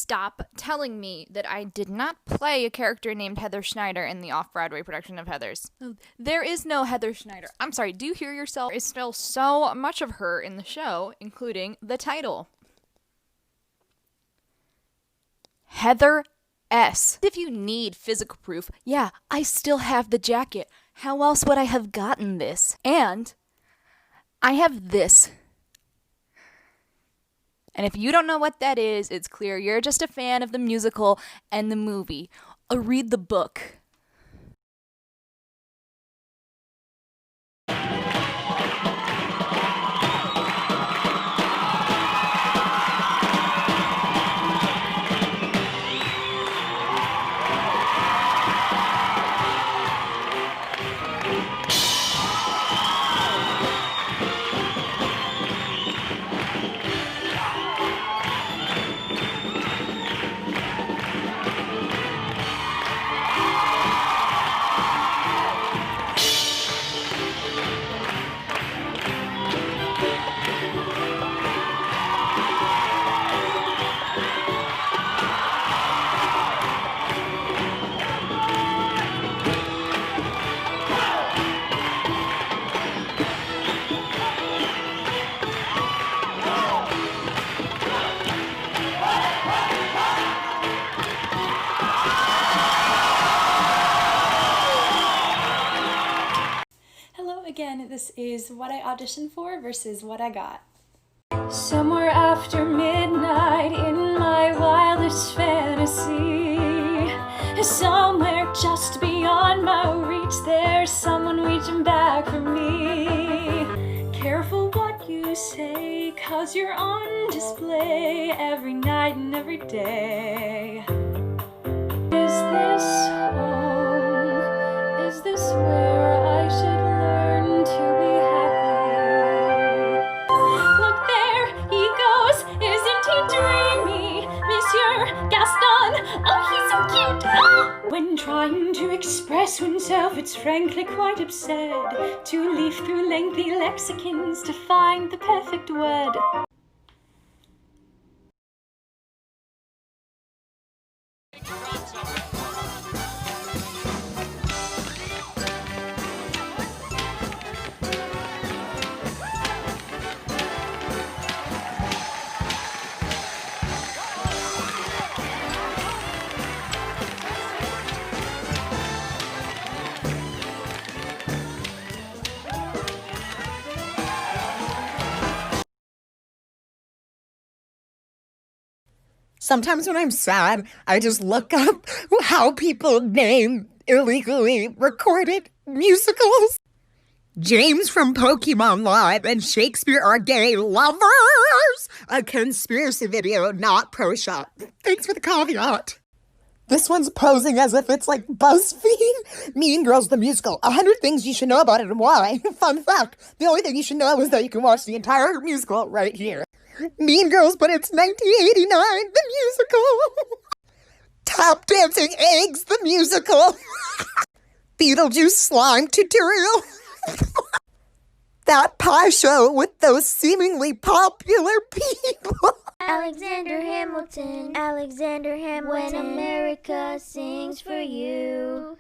stop telling me that I did not play a character named Heather Schneider in the off-Broadway production of Heathers. There is no Heather Schneider. I'm sorry, do you hear yourself? There is still so much of her in the show, including the title. Heather S. If you need physical proof, yeah, I still have the jacket. How else would I have gotten this? And I have this. And if you don't know what that is, it's clear you're just a fan of the musical and the movie. Read the book. Again, this is what I auditioned for versus what I got. Somewhere after midnight in my wildest fantasy, somewhere just beyond my reach, there's someone reaching back for me. Careful what you say, 'cause you're on display every night and every day. Is this home? Is this where I should learn to be happy? Look, there he goes, isn't he dreamy? Monsieur Gaston, oh, he's so cute! Ah! When trying to express oneself, it's frankly quite absurd to leaf through lengthy lexicons to find the perfect word. Sometimes when I'm sad, I just look up how people name illegally recorded musicals. James from Pokemon Live and Shakespeare are gay lovers. A conspiracy video, not pro shop. Thanks for the caveat. This one's posing as if it's like BuzzFeed. Mean Girls the musical. 100 things you should know about it and why. Fun fact, the only thing you should know is that you can watch the entire musical right here. Mean Girls, but it's 1989, the musical. Tap Dancing Eggs, the musical. Beetlejuice slime tutorial. That pie show with those seemingly popular people. Alexander Hamilton, Alexander Hamilton. When America sings for you,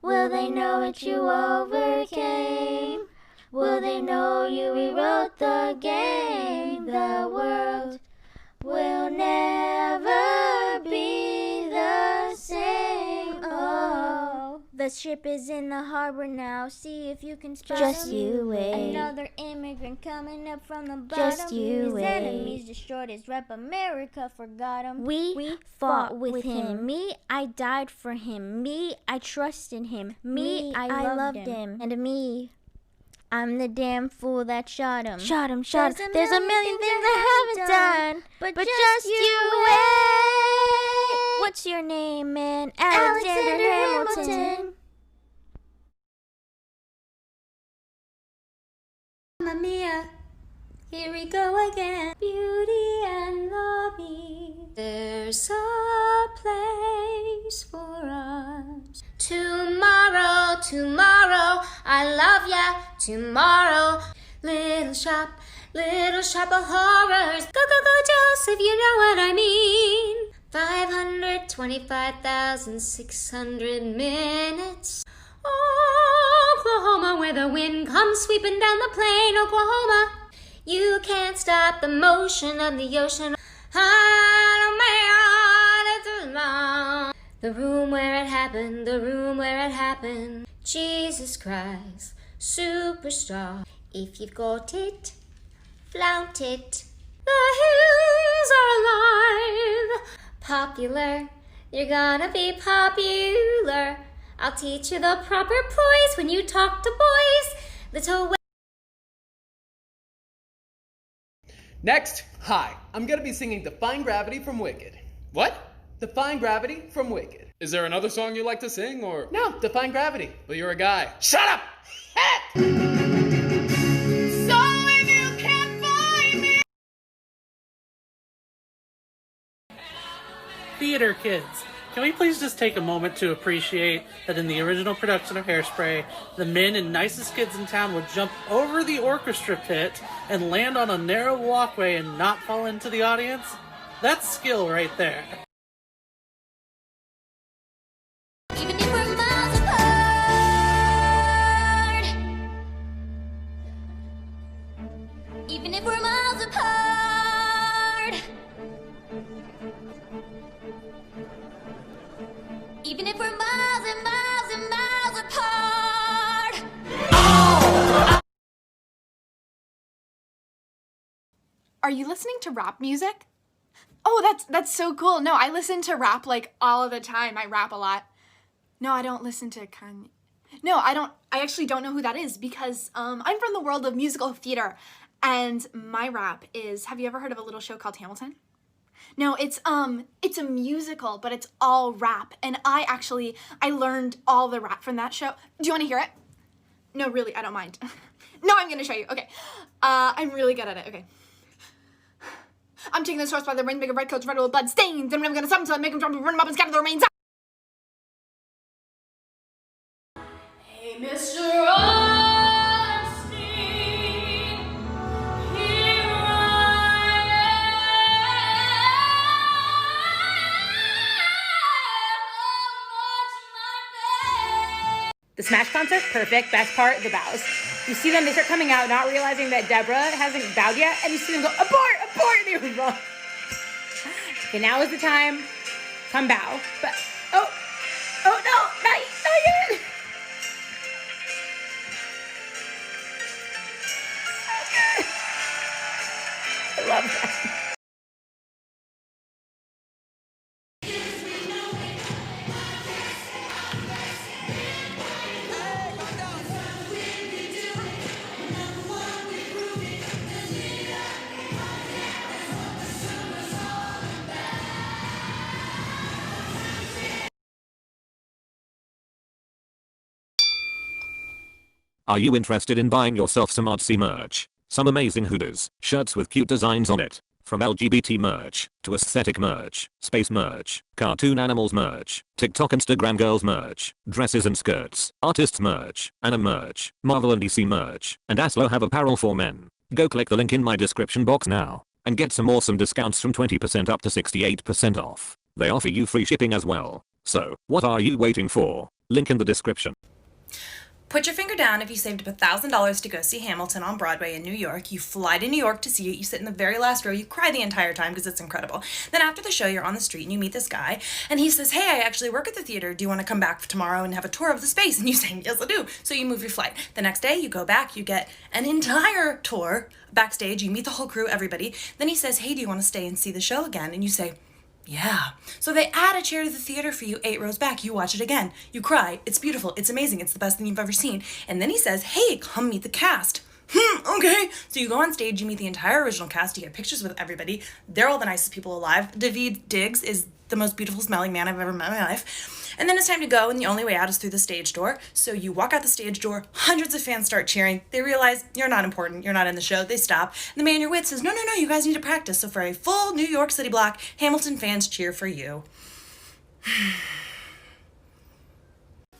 will they know what you overcame? Will they know you rewrote the game? The world will never be the same. Oh, the ship is in the harbor now. See if you can spot Just him. you wait. Another immigrant coming up from the bottom. Just you his wait. enemies destroyed his rep. America forgot him. We fought with him. Me, I died for him. Me, I trusted him. Me, I loved him. And me, I'm the damn fool that shot him. Shot him. There's a million things I haven't done. But just you wait. What's your name, man? Alexander Hamilton. Mamma mia, here we go again. Beauty and lobby, there's a place for us. Tomorrow, I love ya. Tomorrow, little shop of horrors. Go, Joseph, you know what I mean. 25,600 minutes. Oklahoma, where the wind comes sweeping down the plain. Oklahoma, you can't stop the motion of the ocean. The room where it happened, the room where it happened. Jesus Christ, superstar. If you've got it, flaunt it. The hills are alive. Popular, you're gonna be popular. I'll teach you the proper poise when you talk to boys. Little Next, hi, I'm gonna be singing Defying Gravity from Wicked. What? Defying Gravity from Wicked. Is there another song you like to sing, or? No, Defying Gravity. But you're a guy. Shut up! Theater kids, can we please just take a moment to appreciate that in the original production of Hairspray, the men and nicest kids in town would jump over the orchestra pit and land on a narrow walkway and not fall into the audience? That's skill right there. Even if we're miles apart. Even if we're miles apart. Even if we're miles and miles and miles apart. Are you listening to rap music? Oh, that's so cool. No, I listen to rap like all of the time. I rap a lot. No, I don't listen to Kanye. No, I actually don't know who that is because I'm from the world of musical theater, and my rap is, have you ever heard of a little show called Hamilton? No, it's a musical, but it's all rap, and I learned all the rap from that show. Do you want to hear it? No, really, I don't mind. No, I'm gonna show you. Okay, I'm really good at it. Okay. I'm taking this horse by the reins, make a red coat, red with blood stains. Then I'm gonna summon to make him drop and run him up and scatter the remains. Hey, Mr. Einstein, here I am. The Smash concert, perfect. Best part, the bows. You see them, they start coming out, not realizing that Deborah hasn't bowed yet, and you see them go, abort, abort, and they run. Okay, now is the time. Come bow. But, oh no, not yet. Okay. I love that. Are you interested in buying yourself some artsy merch? Some amazing hoodies, shirts with cute designs on it. From LGBT merch, to aesthetic merch, space merch, cartoon animals merch, TikTok Instagram girls merch, dresses and skirts, artists merch, anime merch, Marvel and DC merch, and Aslo have apparel for men. Go click the link in my description box now, and get some awesome discounts from 20% up to 68% off. They offer you free shipping as well. So, what are you waiting for? Link in the description. Put your finger down if you saved up $1,000 to go see Hamilton on Broadway in New York. You fly to New York to see it. You sit in the very last row. You cry the entire time because it's incredible. Then after the show, you're on the street and you meet this guy. And he says, hey, I actually work at the theater. Do you want to come back tomorrow and have a tour of the space? And you say, yes, I do. So you move your flight. The next day, you go back. You get an entire tour backstage. You meet the whole crew, everybody. Then he says, hey, do you want to stay and see the show again? And you say, yeah. So they add a chair to the theater for you 8 rows back. You watch it again. You cry. It's beautiful. It's amazing. It's the best thing you've ever seen. And then he says, hey, come meet the cast. Okay. So you go on stage, you meet the entire original cast, you get pictures with everybody. They're all the nicest people alive. Daveed Diggs is the most beautiful smelling man I've ever met in my life. And then it's time to go, and the only way out is through the stage door. So you walk out the stage door, hundreds of fans start cheering. They realize you're not important, you're not in the show. They stop. And the man you're with says, no, you guys need to practice. So for a full New York City block, Hamilton fans cheer for you.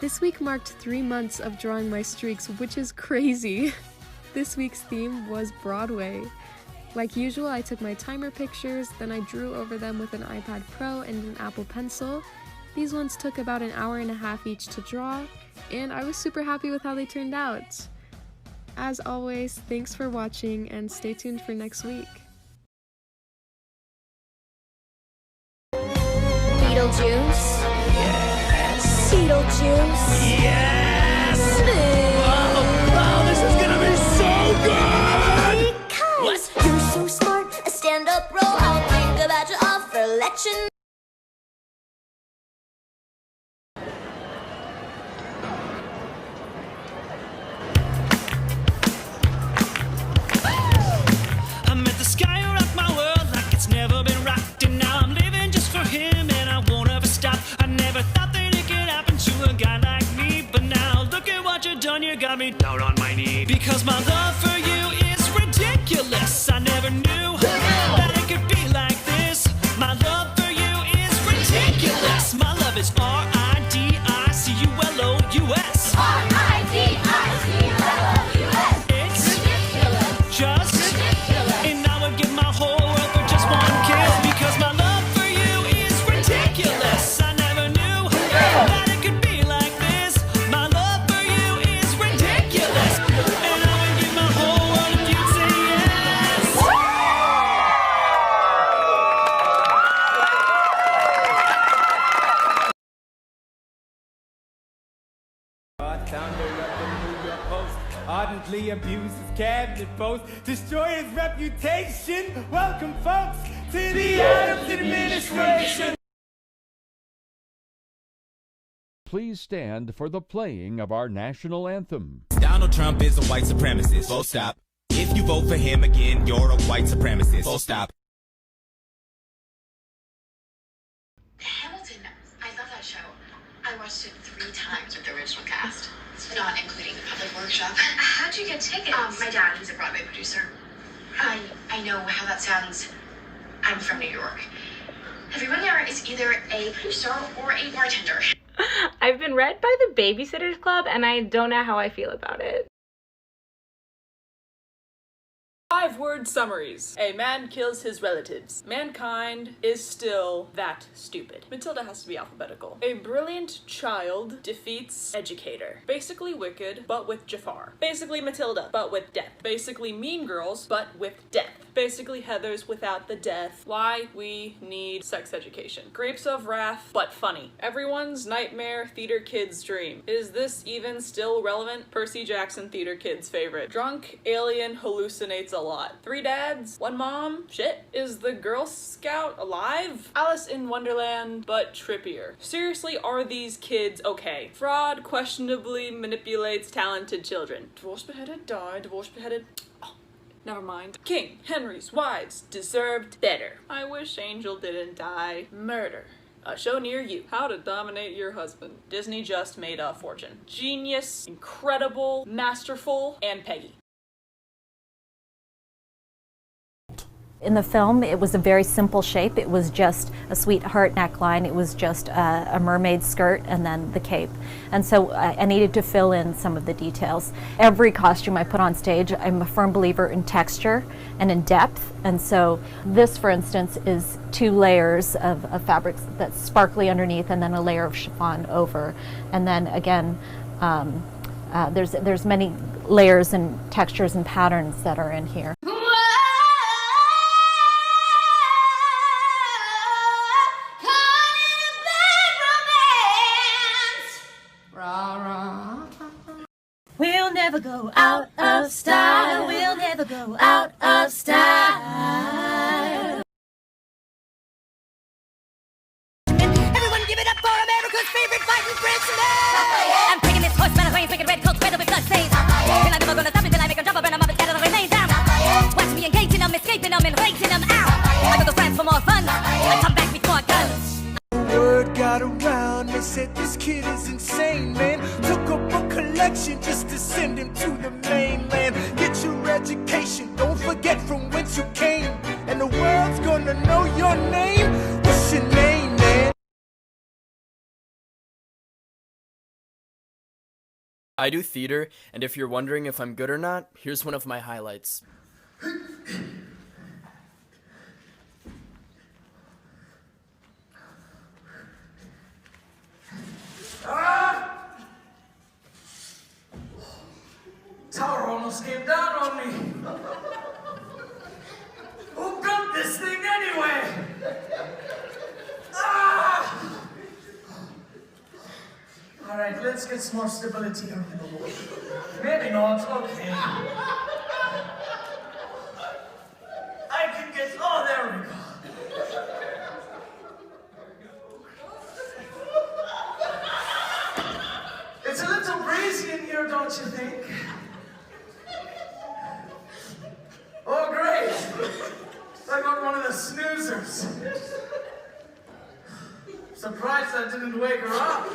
This week marked 3 months of drawing my streaks, which is crazy. This week's theme was Broadway. Like usual, I took my timer pictures, then I drew over them with an iPad Pro and an Apple Pencil. These ones took about an hour and a half each to draw, and I was super happy with how they turned out. As always, thanks for watching and stay tuned for next week. Beetlejuice. Yes. Beetlejuice. Yes! Oh, this is gonna be so good! Because you're so smart, a stand-up role. I'll think about your offer, let you know. I met the sky who rocked my world like it's never been rocked, and now I'm living just for him, and I won't ever stop. I never thought that it could happen to a guy like me, but now look at what you've done, you got me down on my knee. Because my love for you is ridiculous. I never knew that it could be like this. My love for you is ridiculous. My love is R-I-D-I-C-U-L-O-U-S. R-I-D-I-C-U-L-O-U-S. It's just and I would give my whole world for just one kiss. Because my love for you is ridiculous. I never knew that it could be like this. My love for you is ridiculous. And I would give my whole world if you'd say yes. Founder of the New York Post ardently abuses cabinet posts, destroy his reputation. Welcome, folks, to the Adams administration. Please stand for the playing of our national anthem. Donald Trump is a white supremacist. Full stop. If you vote for him again, you're a white supremacist. Full stop. Hamilton, I love that show. I watched it 3 times with the original cast, not including the public workshop. How'd you get tickets? My dad, he's a Broadway producer. I know how that sounds. I'm from New York. Everyone there is either a producer or a bartender. I've been read by the Babysitters Club, and I don't know how I feel about it. 5-word summaries. A man kills his relatives. Mankind is still that stupid. Matilda has to be alphabetical. A brilliant child defeats educator. Basically Wicked, but with Jafar. Basically Matilda, but with death. Basically Mean Girls, but with death. Basically Heathers without the death. Why we need sex education. Grapes of Wrath, but funny. Everyone's nightmare theater kid's dream. Is this even still relevant? Percy Jackson theater kid's favorite. Drunk alien hallucinates a lot. 3 dads, 1 mom. Shit. Is the Girl Scout alive? Alice in Wonderland, but trippier. Seriously, are these kids okay? Fraud questionably manipulates talented children. Divorce beheaded, die, divorce beheaded. Never mind. King Henry's wives deserved better. I wish Angel didn't die. Murder. A show near you. How to dominate your husband. Disney just made a fortune. Genius, incredible, masterful, and Peggy. In the film, it was a very simple shape. It was just a sweetheart neckline. It was just a mermaid skirt and then the cape. And so I needed to fill in some of the details. Every costume I put on stage, I'm a firm believer in texture and in depth. And so this, for instance, is 2 layers of fabric that's sparkly underneath and then a layer of chiffon over. And then again, there's many layers and textures and patterns that are in here. We'll never go out of style. We'll never go out of style. Everyone give it up for America's favorite fighting Frenchman. I'm taking this horseman away, freaking red coat, spread with blood stains. And I'm never gonna stop until I make a jump up and I'm up and scatter the remains down. Watch me engaging them, escaping them, and racing them out. I go to France for more fun. I come back with more guns. Word got around, they said this kid is insane, man. Took up a collection just to send him to the mainland. Get your education, don't forget from whence you came. And the world's gonna know your name. What's your name, man? I do theater, and if you're wondering if I'm good or not, here's one of my highlights. almost came down on me. Who built this thing anyway? Ah! All right, let's get some more stability here. Maybe not. Okay. I can get. Oh, there we go. It's a little breezy in here, don't you think? Oh, great! I got one of the snoozers. Surprised I didn't wake her up.